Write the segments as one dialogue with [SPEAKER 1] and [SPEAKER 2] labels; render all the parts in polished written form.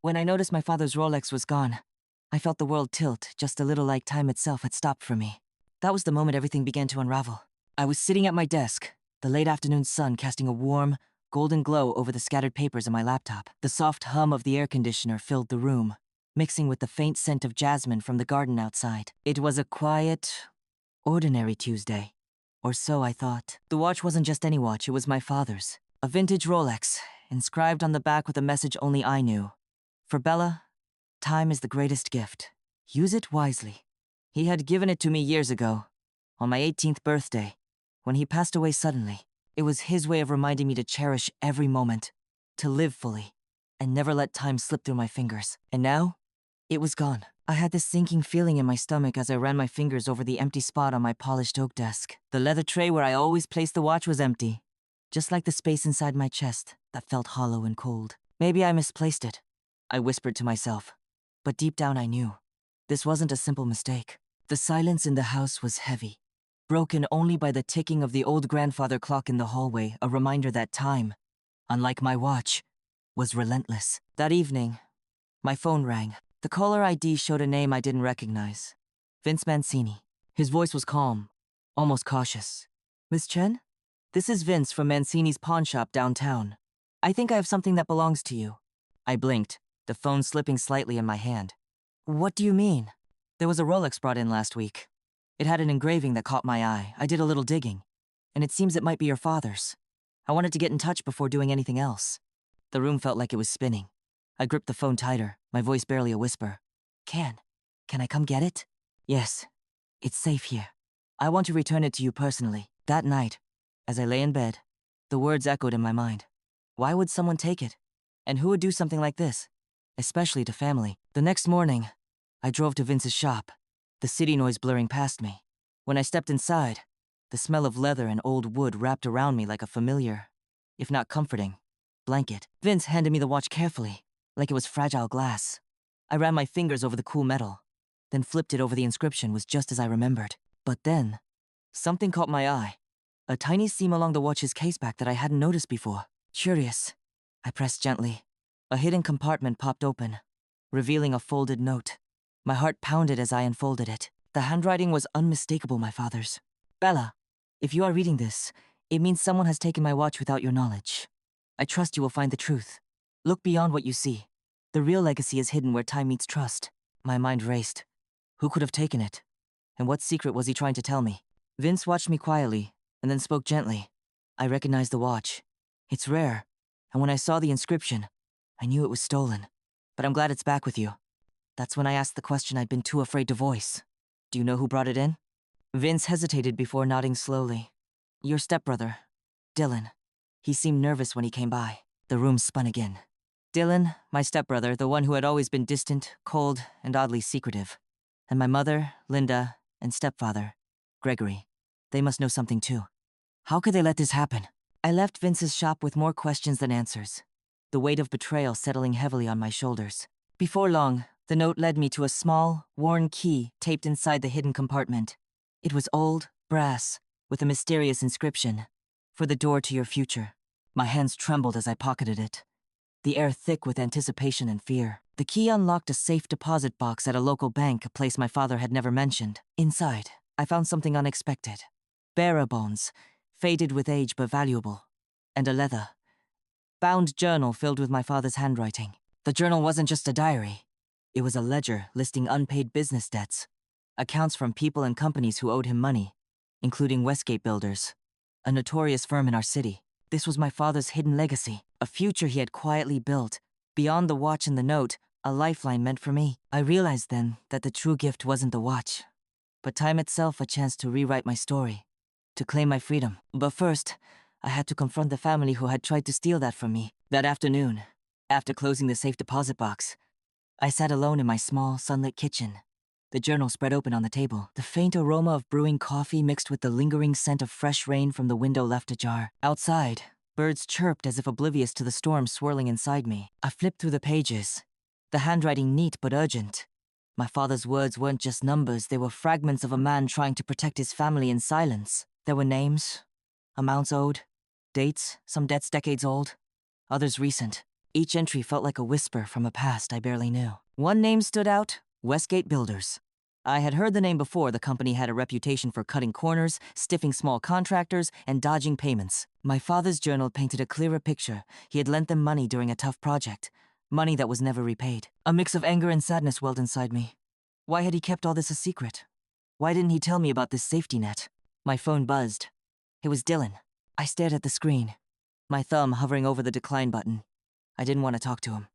[SPEAKER 1] When I noticed my father's Rolex was gone, I felt the world tilt, just a little like time itself had stopped for me. That was the moment everything began to unravel. I was sitting at my desk, the late afternoon sun casting a warm, golden glow over the scattered papers on my laptop. The soft hum of the air conditioner filled the room, mixing with the faint scent of jasmine from the garden outside. It was a quiet, ordinary Tuesday. Or so I thought. The watch wasn't just any watch, it was my father's. A vintage Rolex, inscribed on the back with a message only I knew. For Bella, time is the greatest gift. Use it wisely. He had given it to me years ago, on my 18th birthday, when he passed away suddenly. It was his way of reminding me to cherish every moment, to live fully, and never let time slip through my fingers. And now, it was gone. I had this sinking feeling in my stomach as I ran my fingers over the empty spot on my polished oak desk. The leather tray where I always placed the watch was empty, just like the space inside my chest that felt hollow and cold. Maybe I misplaced it, I whispered to myself. But deep down I knew. This wasn't a simple mistake. The silence in the house was heavy, broken only by the ticking of the old grandfather clock in the hallway, a reminder that time, unlike my watch, was relentless. That evening, my phone rang. The caller ID showed a name I didn't recognize. Vince Mancini. His voice was calm, almost cautious. Miss Chen? This is Vince from Mancini's pawn shop downtown. I think I have something that belongs to you. I blinked, the phone slipping slightly in my hand. What do you mean? There was a Rolex brought in last week. It had an engraving that caught my eye. I did a little digging, and it seems it might be your father's. I wanted to get in touch before doing anything else. The room felt like it was spinning. I gripped the phone tighter, my voice barely a whisper. Can I come get it? Yes, it's safe here. I want to return it to you personally. That night, as I lay in bed, the words echoed in my mind. Why would someone take it? And who would do something like this? Especially to family. The next morning, I drove to Vince's shop, the city noise blurring past me. When I stepped inside, the smell of leather and old wood wrapped around me like a familiar, if not comforting, blanket. Vince handed me the watch carefully, like it was fragile glass. I ran my fingers over the cool metal, then flipped it over. The inscription was just as I remembered. But then, something caught my eye. A tiny seam along the watch's caseback that I hadn't noticed before. Curious, I pressed gently. A hidden compartment popped open, revealing a folded note. My heart pounded as I unfolded it. The handwriting was unmistakable, my father's. Bella, if you are reading this, it means someone has taken my watch without your knowledge. I trust you will find the truth. Look beyond what you see. The real legacy is hidden where time meets trust. My mind raced. Who could have taken it? And what secret was he trying to tell me? Vince watched me quietly, and then spoke gently. I recognized the watch. It's rare, and when I saw the inscription, I knew it was stolen. But I'm glad it's back with you. That's when I asked the question I'd been too afraid to voice. Do you know who brought it in? Vince hesitated before nodding slowly. Your stepbrother, Dylan. He seemed nervous when he came by. The room spun again. Dylan, my stepbrother, the one who had always been distant, cold, and oddly secretive. And my mother, Linda, and stepfather, Gregory. They must know something too. How could they let this happen? I left Vince's shop with more questions than answers, the weight of betrayal settling heavily on my shoulders. Before long, the note led me to a small, worn key taped inside the hidden compartment. It was old, brass, with a mysterious inscription, "For the door to your future." My hands trembled as I pocketed it, the air thick with anticipation and fear. The key unlocked a safe deposit box at a local bank, a place my father had never mentioned. Inside, I found something unexpected. Bearer bones, faded with age but valuable, and a leather-bound journal filled with my father's handwriting. The journal wasn't just a diary. It was a ledger listing unpaid business debts, accounts from people and companies who owed him money, including Westgate Builders, a notorious firm in our city. This was my father's hidden legacy, a future he had quietly built. Beyond the watch and the note, a lifeline meant for me. I realized then that the true gift wasn't the watch, but time itself, a chance to rewrite my story, to claim my freedom. But first, I had to confront the family who had tried to steal that from me. That afternoon, after closing the safe deposit box, I sat alone in my small, sunlit kitchen. The journal spread open on the table. The faint aroma of brewing coffee mixed with the lingering scent of fresh rain from the window left ajar. Outside, birds chirped as if oblivious to the storm swirling inside me. I flipped through the pages, the handwriting neat but urgent. My father's words weren't just numbers, they were fragments of a man trying to protect his family in silence. There were names, amounts owed, dates, some debts decades old, others recent. Each entry felt like a whisper from a past I barely knew. One name stood out: Westgate Builders. I had heard the name before. The company had a reputation for cutting corners, stiffing small contractors, and dodging payments. My father's journal painted a clearer picture. He had lent them money during a tough project. Money that was never repaid. A mix of anger and sadness welled inside me. Why had he kept all this a secret? Why didn't he tell me about this safety net? My phone buzzed. It was Dylan. I stared at the screen, my thumb hovering over the decline button. I didn't want to talk to him.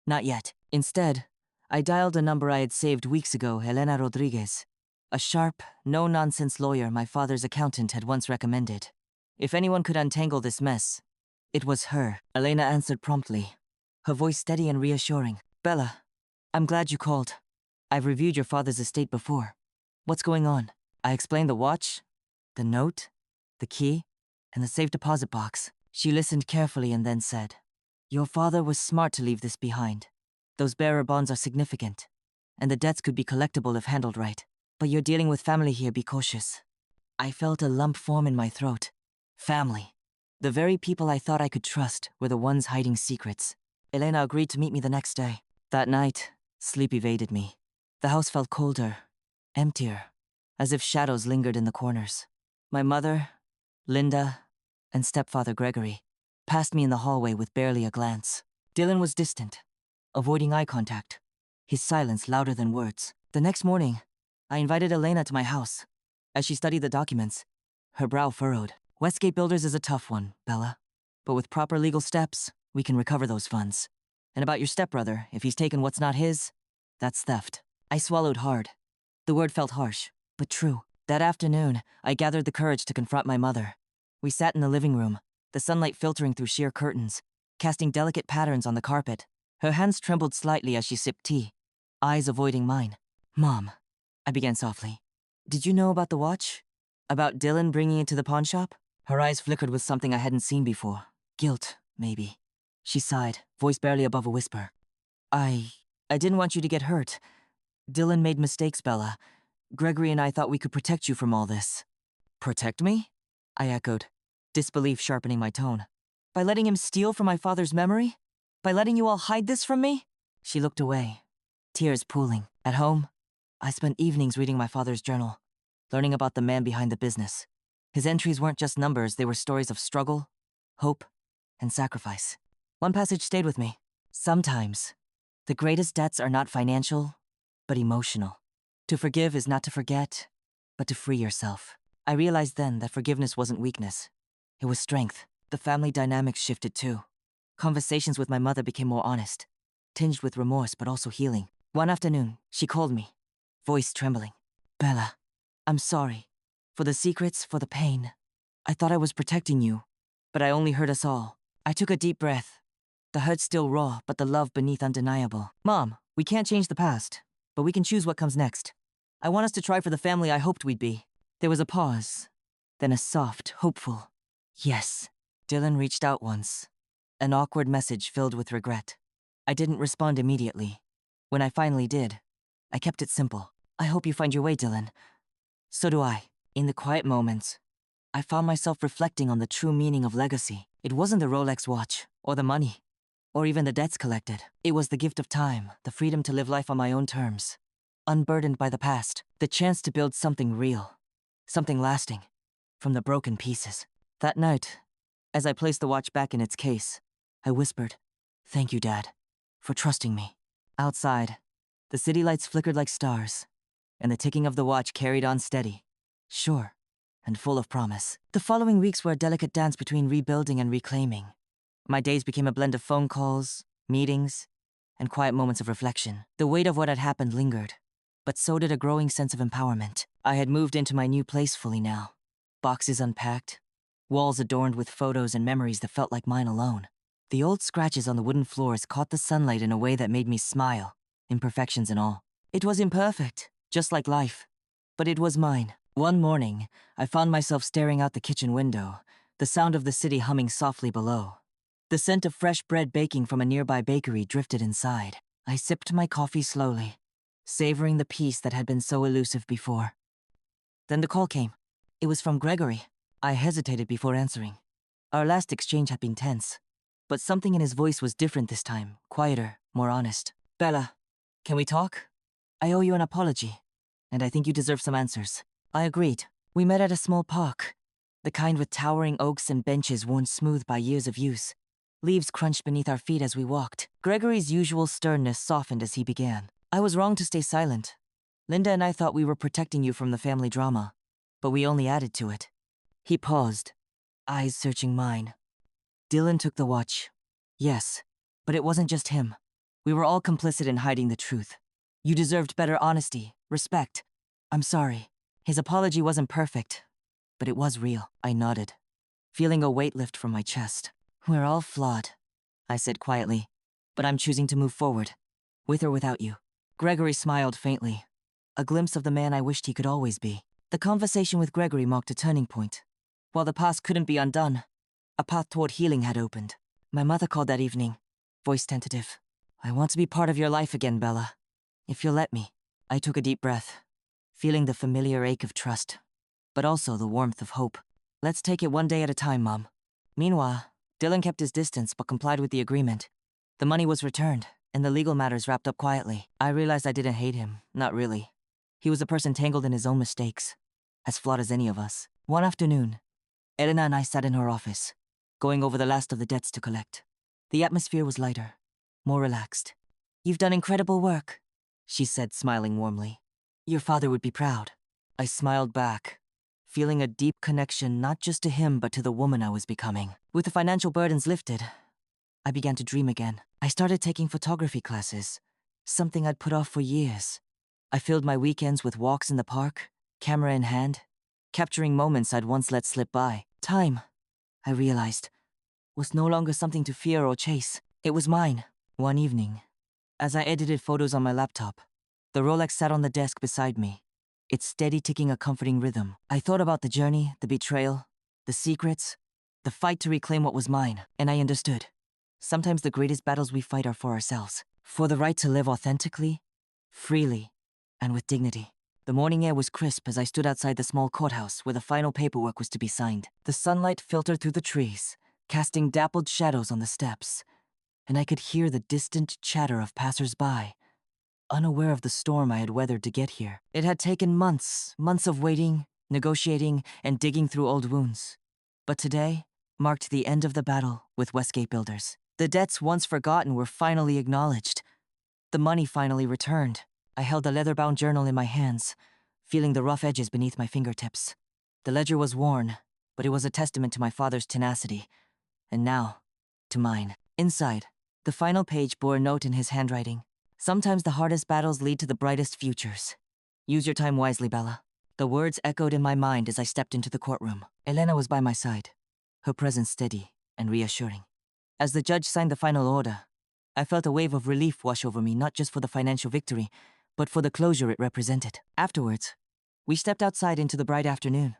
[SPEAKER 1] Not yet. Instead, I dialed a number I had saved weeks ago, Elena Rodriguez. A sharp, no-nonsense lawyer my father's accountant had once recommended. If anyone could untangle this mess, it was her. Elena answered promptly, her voice steady and reassuring. Bella, I'm glad you called. I've reviewed your father's estate before. What's going on? I explained the watch, the note, the key, and the safe deposit box. She listened carefully and then said, your father was smart to leave this behind. Those bearer bonds are significant, and the debts could be collectible if handled right. But you're dealing with family here, be cautious. I felt a lump form in my throat. Family. The very people I thought I could trust were the ones hiding secrets. Elena agreed to meet me the next day. That night, sleep evaded me. The house felt colder, emptier, as if shadows lingered in the corners. My mother, Linda, and stepfather Gregory passed me in the hallway with barely a glance. Dylan was distant, avoiding eye contact, his silence louder than words. The next morning, I invited Elena to my house. As she studied the documents, her brow furrowed. Westgate Builders is a tough one, Bella. But with proper legal steps, we can recover those funds. And about your stepbrother, if he's taken what's not his, that's theft. I swallowed hard. The word felt harsh, but true. That afternoon, I gathered the courage to confront my mother. We sat in the living room, the sunlight filtering through sheer curtains, casting delicate patterns on the carpet. Her hands trembled slightly as she sipped tea, eyes avoiding mine. Mom, I began softly. Did you know about the watch? About Dylan bringing it to the pawn shop? Her eyes flickered with something I hadn't seen before. Guilt, maybe. She sighed, voice barely above a whisper. I didn't want you to get hurt. Dylan made mistakes, Bella. Gregory and I thought we could protect you from all this. Protect me? I echoed, disbelief sharpening my tone. By letting him steal from my father's memory? By letting you all hide this from me? She looked away, tears pooling. At home, I spent evenings reading my father's journal, learning about the man behind the business. His entries weren't just numbers, they were stories of struggle, hope, and sacrifice. One passage stayed with me. Sometimes, the greatest debts are not financial, but emotional. To forgive is not to forget, but to free yourself. I realized then that forgiveness wasn't weakness. It was strength. The family dynamics shifted too. Conversations with my mother became more honest, tinged with remorse but also healing. One afternoon, she called me, voice trembling. Bella, I'm sorry. For the secrets, for the pain. I thought I was protecting you, but I only hurt us all. I took a deep breath. The hurt still raw, but the love beneath undeniable. Mom, we can't change the past, but we can choose what comes next. I want us to try for the family I hoped we'd be. There was a pause, then a soft, hopeful, yes. Dylan reached out once, an awkward message filled with regret. I didn't respond immediately. When I finally did, I kept it simple. I hope you find your way, Dylan. So do I. In the quiet moments, I found myself reflecting on the true meaning of legacy. It wasn't the Rolex watch, or the money, or even the debts collected. It was the gift of time, the freedom to live life on my own terms, unburdened by the past, the chance to build something real, something lasting, from the broken pieces. That night, as I placed the watch back in its case, I whispered, "Thank you, Dad, for trusting me." Outside, the city lights flickered like stars, and the ticking of the watch carried on steady, sure, and full of promise. The following weeks were a delicate dance between rebuilding and reclaiming. My days became a blend of phone calls, meetings, and quiet moments of reflection. The weight of what had happened lingered, but so did a growing sense of empowerment. I had moved into my new place fully now. Boxes unpacked, walls adorned with photos and memories that felt like mine alone. The old scratches on the wooden floors caught the sunlight in a way that made me smile, imperfections and all. It was imperfect, just like life, but it was mine. One morning, I found myself staring out the kitchen window, the sound of the city humming softly below. The scent of fresh bread baking from a nearby bakery drifted inside. I sipped my coffee slowly, savoring the peace that had been so elusive before. Then the call came. It was from Gregory. I hesitated before answering. Our last exchange had been tense. But something in his voice was different this time, quieter, more honest. Bella, can we talk? I owe you an apology, and I think you deserve some answers. I agreed. We met at a small park, the kind with towering oaks and benches worn smooth by years of use. Leaves crunched beneath our feet as we walked. Gregory's usual sternness softened as he began. I was wrong to stay silent. Linda and I thought we were protecting you from the family drama, but we only added to it. He paused, eyes searching mine. Dylan took the watch. Yes, but it wasn't just him. We were all complicit in hiding the truth. You deserved better honesty, respect. I'm sorry. His apology wasn't perfect, but it was real. I nodded, feeling a weight lift from my chest. We're all flawed, I said quietly, but I'm choosing to move forward, with or without you. Gregory smiled faintly, a glimpse of the man I wished he could always be. The conversation with Gregory marked a turning point. While the past couldn't be undone, a path toward healing had opened. My mother called that evening, voice tentative. I want to be part of your life again, Bella. If you'll let me. I took a deep breath, feeling the familiar ache of trust, but also the warmth of hope. Let's take it one day at a time, Mom. Meanwhile, Dylan kept his distance but complied with the agreement. The money was returned, and the legal matters wrapped up quietly. I realized I didn't hate him, not really. He was a person tangled in his own mistakes, as flawed as any of us. One afternoon, Elena and I sat in her office, going over the last of the debts to collect. The atmosphere was lighter, more relaxed. You've done incredible work, she said, smiling warmly. Your father would be proud. I smiled back, feeling a deep connection not just to him but to the woman I was becoming. With the financial burdens lifted, I began to dream again. I started taking photography classes, something I'd put off for years. I filled my weekends with walks in the park, camera in hand, capturing moments I'd once let slip by. Time, I realized, was no longer something to fear or chase. It was mine. One evening, as I edited photos on my laptop, the Rolex sat on the desk beside me, its steady ticking a comforting rhythm. I thought about the journey, the betrayal, the secrets, the fight to reclaim what was mine, and I understood. Sometimes the greatest battles we fight are for ourselves, for the right to live authentically, freely, and with dignity. The morning air was crisp as I stood outside the small courthouse where the final paperwork was to be signed. The sunlight filtered through the trees, casting dappled shadows on the steps, and I could hear the distant chatter of passers-by, unaware of the storm I had weathered to get here. It had taken months of waiting, negotiating, and digging through old wounds. But today marked the end of the battle with Westgate Builders. The debts once forgotten were finally acknowledged. The money finally returned. I held a leather-bound journal in my hands, feeling the rough edges beneath my fingertips. The ledger was worn, but it was a testament to my father's tenacity, and now, to mine. Inside, the final page bore a note in his handwriting. Sometimes the hardest battles lead to the brightest futures. Use your time wisely, Bella. The words echoed in my mind as I stepped into the courtroom. Elena was by my side, her presence steady and reassuring. As the judge signed the final order, I felt a wave of relief wash over me, not just for the financial victory, but for the closure it represented. Afterwards, we stepped outside into the bright afternoon.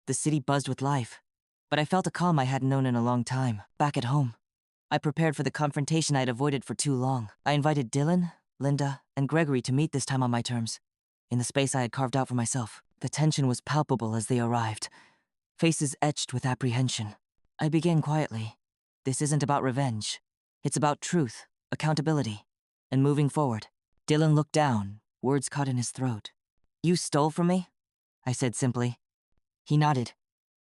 [SPEAKER 1] The city buzzed with life, but I felt a calm I hadn't known in a long time. Back at home, I prepared for the confrontation I'd avoided for too long. I invited Dylan, Linda, and Gregory to meet this time on my terms, in the space I had carved out for myself. The tension was palpable as they arrived, faces etched with apprehension. I began quietly. This isn't about revenge. It's about truth, accountability, and moving forward. Dylan looked down, words caught in his throat. You stole from me? I said simply. He nodded,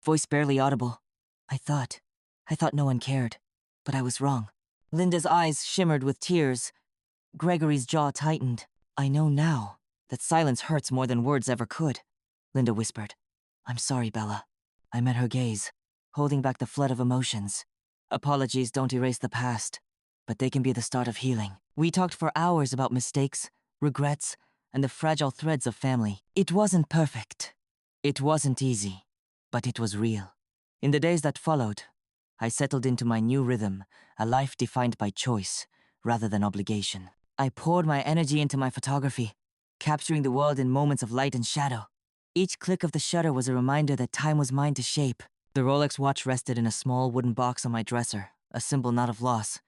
[SPEAKER 1] voice barely audible. I thought no one cared, but I was wrong. Linda's eyes shimmered with tears. Gregory's jaw tightened. I know now that silence hurts more than words ever could, Linda whispered. I'm sorry, Bella. I met her gaze, holding back the flood of emotions. Apologies don't erase the past, but they can be the start of healing. We talked for hours about mistakes, regrets, and the fragile threads of family. It wasn't perfect. It wasn't easy, but it was real. In the days that followed, I settled into my new rhythm, a life defined by choice rather than obligation. I poured my energy into my photography, capturing the world in moments of light and shadow. Each click of the shutter was a reminder that time was mine to shape. The Rolex watch rested in a small wooden box on my dresser, a symbol not of loss,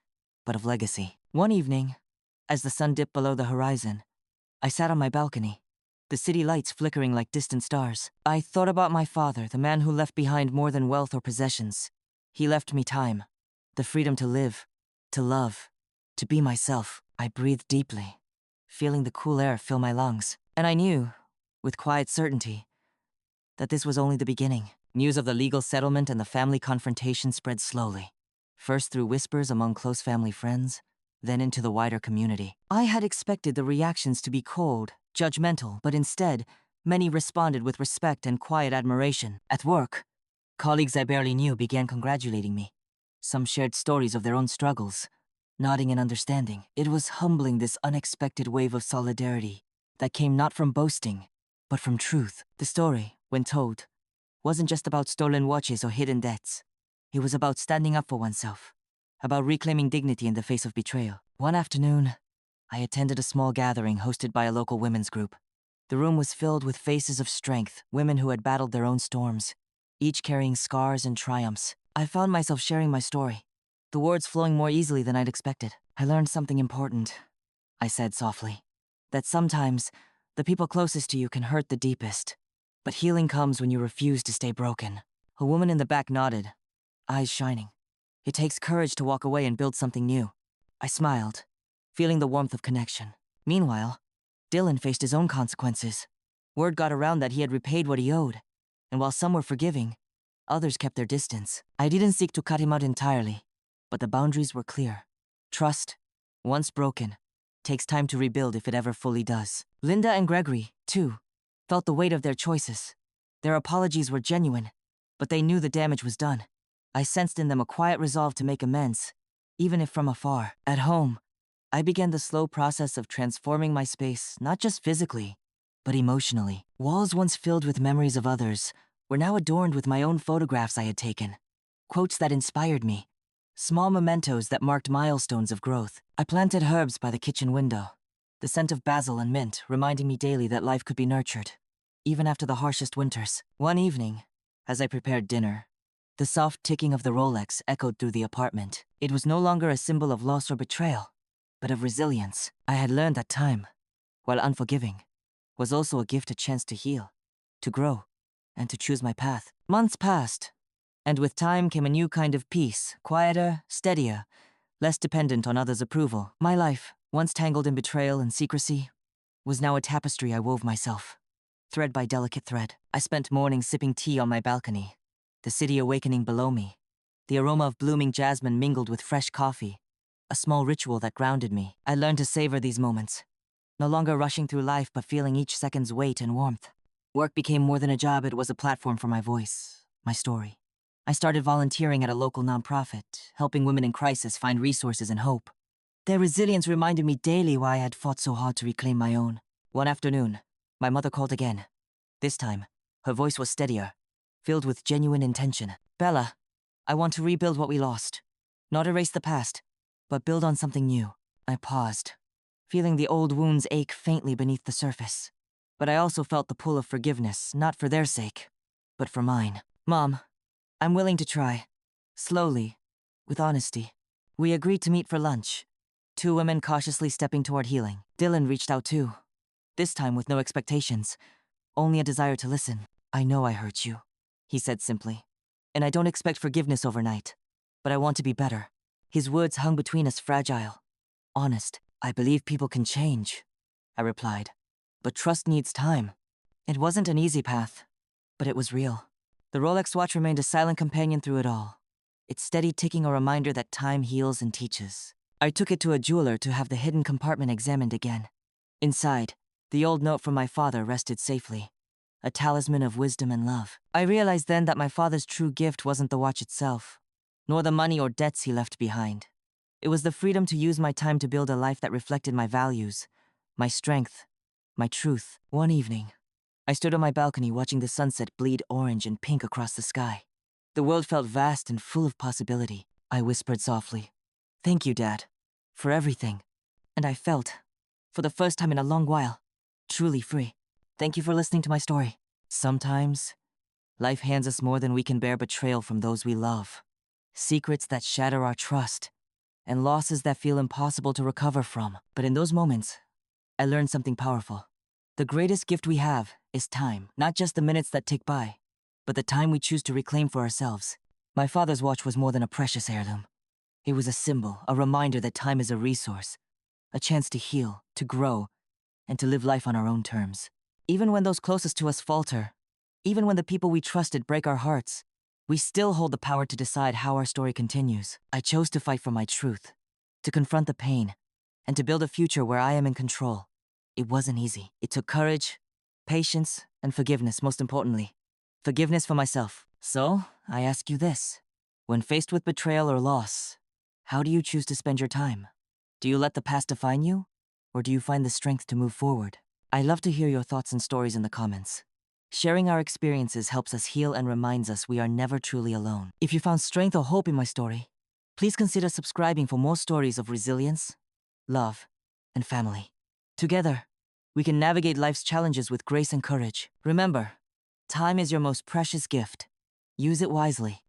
[SPEAKER 1] but of legacy. One evening, as the sun dipped below the horizon, I sat on my balcony, the city lights flickering like distant stars. I thought about my father, the man who left behind more than wealth or possessions. He left me time, The freedom to live, to love, to be myself. I breathed deeply, feeling the cool air fill my lungs. And I knew, with quiet certainty, that this was only the beginning. News of the legal settlement and the family confrontation spread slowly. First through whispers among close family friends, then into the wider community. I had expected the reactions to be cold, judgmental, but instead, many responded with respect and quiet admiration. At work, colleagues I barely knew began congratulating me. Some shared stories of their own struggles, nodding in understanding. It was humbling, this unexpected wave of solidarity that came not from boasting, but from truth. The story, when told, wasn't just about stolen watches or hidden debts. It was about standing up for oneself, about reclaiming dignity in the face of betrayal. One afternoon, I attended a small gathering hosted by a local women's group. The room was filled with faces of strength, women who had battled their own storms, each carrying scars and triumphs. I found myself sharing my story, the words flowing more easily than I'd expected. I learned something important, I said softly, that sometimes the people closest to you can hurt the deepest, but healing comes when you refuse to stay broken. A woman in the back nodded, eyes shining. It takes courage to walk away and build something new. I smiled, feeling the warmth of connection. Meanwhile, Dylan faced his own consequences. Word got around that he had repaid what he owed, and while some were forgiving, others kept their distance. I didn't seek to cut him out entirely, but the boundaries were clear. Trust, once broken, takes time to rebuild if it ever fully does. Linda and Gregory, too, felt the weight of their choices. Their apologies were genuine, but they knew the damage was done. I sensed in them a quiet resolve to make amends, even if from afar. At home, I began the slow process of transforming my space, not just physically, but emotionally. Walls once filled with memories of others were now adorned with my own photographs I had taken, quotes that inspired me, small mementos that marked milestones of growth. I planted herbs by the kitchen window, the scent of basil and mint reminding me daily that life could be nurtured, even after the harshest winters. One evening, as I prepared dinner, the soft ticking of the Rolex echoed through the apartment. It was no longer a symbol of loss or betrayal, but of resilience. I had learned that time, while unforgiving, was also a gift, a chance to heal, to grow, and to choose my path. Months passed, and with time came a new kind of peace, quieter, steadier, less dependent on others' approval. My life, once tangled in betrayal and secrecy, was now a tapestry I wove myself, thread by delicate thread. I spent mornings sipping tea on my balcony, the city awakening below me. The aroma of blooming jasmine mingled with fresh coffee, a small ritual that grounded me. I learned to savor these moments, no longer rushing through life but feeling each second's weight and warmth. Work became more than a job, it was a platform for my voice, my story. I started volunteering at a local nonprofit, helping women in crisis find resources and hope. Their resilience reminded me daily why I had fought so hard to reclaim my own. One afternoon, my mother called again. This time, her voice was steadier, filled with genuine intention. "Bella, I want to rebuild what we lost. Not erase the past, but build on something new." I paused, feeling the old wounds ache faintly beneath the surface. But I also felt the pull of forgiveness, not for their sake, but for mine. "Mom, I'm willing to try. Slowly, with honesty." We agreed to meet for lunch, two women cautiously stepping toward healing. Dylan reached out too, this time with no expectations, only a desire to listen. "I know I hurt you," he said simply, "and I don't expect forgiveness overnight, but I want to be better." His words hung between us, fragile, honest. "I believe people can change," I replied, "but trust needs time." It wasn't an easy path, but it was real. The Rolex watch remained a silent companion through it all, its steady ticking a reminder that time heals and teaches. I took it to a jeweler to have the hidden compartment examined again. Inside, the old note from my father rested safely, a talisman of wisdom and love. I realized then that my father's true gift wasn't the watch itself, nor the money or debts he left behind. It was the freedom to use my time to build a life that reflected my values, my strength, my truth. One evening, I stood on my balcony watching the sunset bleed orange and pink across the sky. The world felt vast and full of possibility. I whispered softly, "Thank you, Dad, for everything." And I felt, for the first time in a long while, truly free. Thank you for listening to my story. Sometimes, life hands us more than we can bear: betrayal from those we love, secrets that shatter our trust, and losses that feel impossible to recover from. But in those moments, I learned something powerful. The greatest gift we have is time, not just the minutes that tick by, but the time we choose to reclaim for ourselves. My father's watch was more than a precious heirloom. It was a symbol, a reminder that time is a resource, a chance to heal, to grow, and to live life on our own terms. Even when those closest to us falter, even when the people we trusted break our hearts, we still hold the power to decide how our story continues. I chose to fight for my truth, to confront the pain, and to build a future where I am in control. It wasn't easy. It took courage, patience, and forgiveness, most importantly. Forgiveness for myself. So, I ask you this. When faced with betrayal or loss, how do you choose to spend your time? Do you let the past define you? Or do you find the strength to move forward? I'd love to hear your thoughts and stories in the comments. Sharing our experiences helps us heal and reminds us we are never truly alone. If you found strength or hope in my story, please consider subscribing for more stories of resilience, love, and family. Together, we can navigate life's challenges with grace and courage. Remember, time is your most precious gift. Use it wisely.